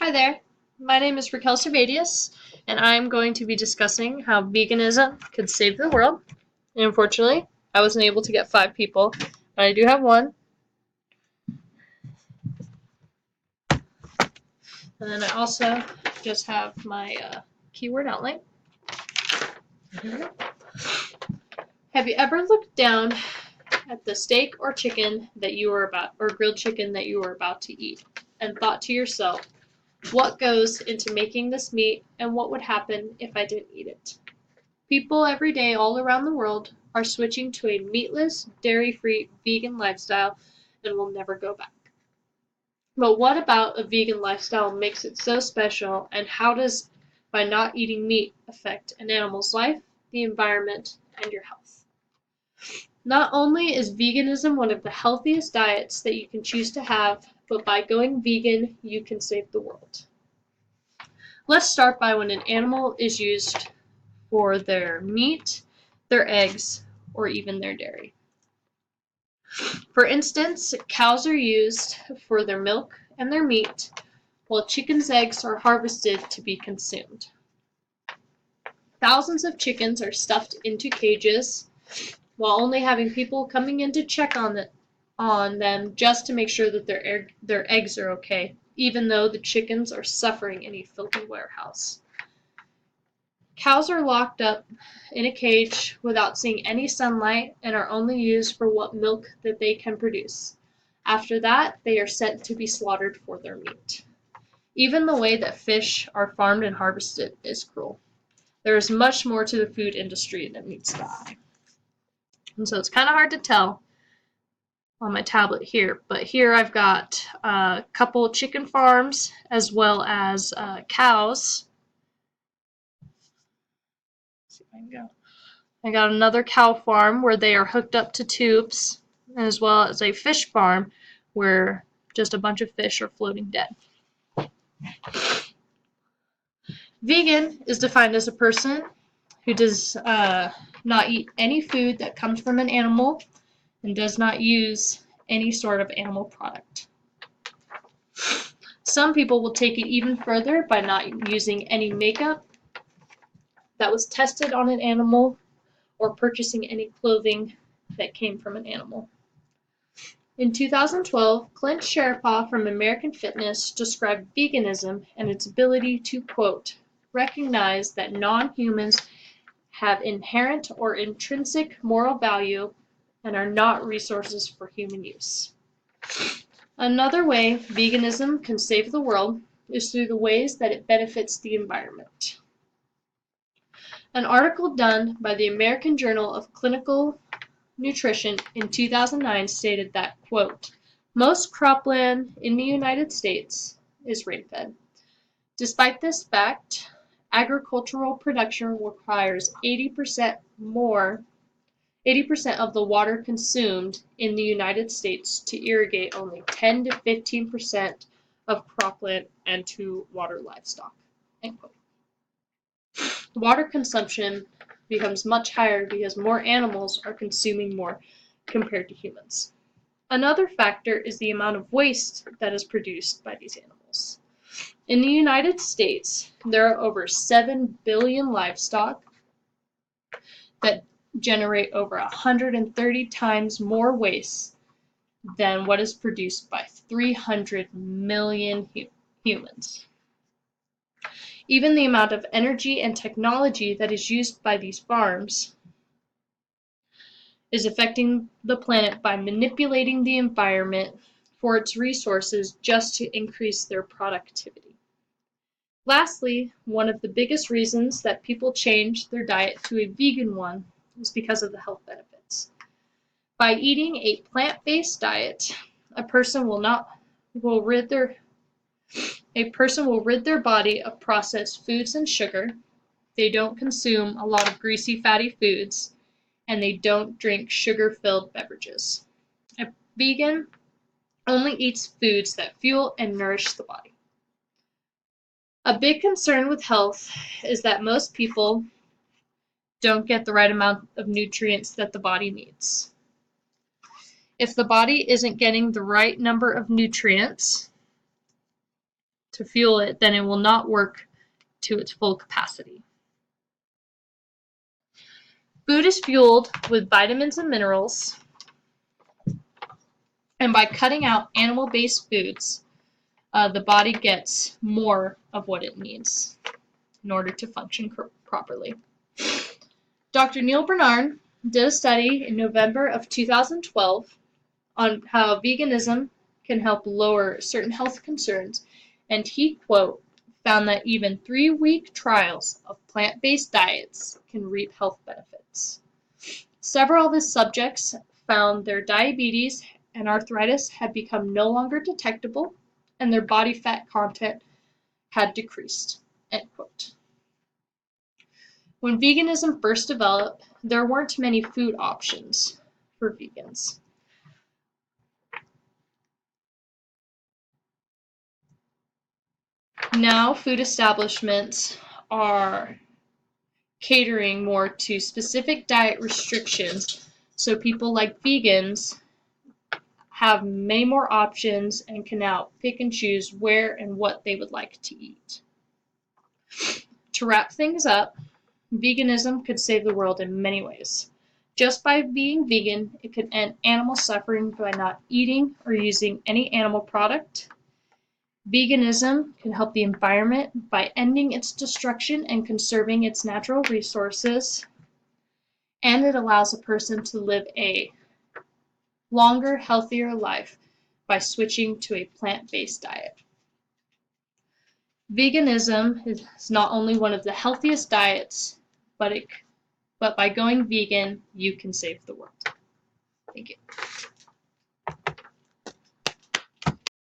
Hi there, my name is Raquel Servatius, and I'm going to be discussing how veganism could save the world. And unfortunately, I wasn't able to get 5 people, but I do have one. And then I also just have my keyword outline. Here we go. Have you ever looked down at the steak or chicken that you were about, or grilled chicken that you were about to eat, and thought to yourself, what goes into making this meat, and what would happen if I didn't eat it? People every day all around the world are switching to a meatless, dairy-free, vegan lifestyle and will never go back. But what about a vegan lifestyle makes it so special, and how does by not eating meat affect an animal's life, the environment, and your health? Not only is veganism one of the healthiest diets that you can choose to have, but by going vegan, you can save the world. Let's start by when an animal is used for their meat, their eggs, or even their dairy. For instance, cows are used for their milk and their meat, while chickens' eggs are harvested to be consumed. Thousands of chickens are stuffed into cages, while only having people coming in to check on them just to make sure that their eggs are okay, even though the chickens are suffering in a filthy warehouse. Cows are locked up in a cage without seeing any sunlight and are only used for what milk that they can produce. After that, they are sent to be slaughtered for their meat. Even the way that fish are farmed and harvested is cruel. There is much more to the food industry than meets the eye. And so it's kind of hard to tell on my tablet here, but here I've got a couple chicken farms as well as cows. Let's see if I can go. I got another cow farm where they are hooked up to tubes, as well as a fish farm where just a bunch of fish are floating dead. Vegan is defined as a person who does not eat any food that comes from an animal and does not use any sort of animal product. Some people will take it even further by not using any makeup that was tested on an animal or purchasing any clothing that came from an animal. In 2012, Clint Sherpaw from American Fitness described veganism and its ability to, quote, recognize that non-humans have inherent or intrinsic moral value and are not resources for human use. Another way veganism can save the world is through the ways that it benefits the environment. An article done by the American Journal of Clinical Nutrition in 2009 stated that, quote, most cropland in the United States is rain-fed. Despite this fact, agricultural production requires 80% of the water consumed in the United States to irrigate only 10 to 15% of cropland and to water livestock. End quote. Water consumption becomes much higher because more animals are consuming more compared to humans. Another factor is the amount of waste that is produced by these animals. In the United States, there are over 7 billion livestock that generate over 130 times more waste than what is produced by 300 million humans. Even the amount of energy and technology that is used by these farms is affecting the planet by manipulating the environment for its resources just to increase their productivity. Lastly, one of the biggest reasons that people change their diet to a vegan one is because of the health benefits. By eating a plant-based diet, a person will rid their body of processed foods and sugar. They don't consume a lot of greasy, fatty foods, and they don't drink sugar-filled beverages. A vegan only eats foods that fuel and nourish the body. A big concern with health is that most people don't get the right amount of nutrients that the body needs. If the body isn't getting the right number of nutrients to fuel it, then it will not work to its full capacity. Food is fueled with vitamins and minerals, and by cutting out animal-based foods, the body gets more of what it needs in order to function properly. Dr. Neil Bernard did a study in November of 2012 on how veganism can help lower certain health concerns, and he, quote, found that even 3-week trials of plant-based diets can reap health benefits. Several of his subjects found their diabetes and arthritis had become no longer detectable, and their body fat content had decreased, end quote. When veganism first developed, there weren't many food options for vegans. Now, food establishments are catering more to specific diet restrictions, so people like vegans have many more options and can now pick and choose where and what they would like to eat. To wrap things up, veganism could save the world in many ways. Just by being vegan, it could end animal suffering by not eating or using any animal product. Veganism can help the environment by ending its destruction and conserving its natural resources. And it allows a person to live a longer, healthier life by switching to a plant-based diet. Veganism is not only one of the healthiest diets, but by going vegan, you can save the world. Thank you.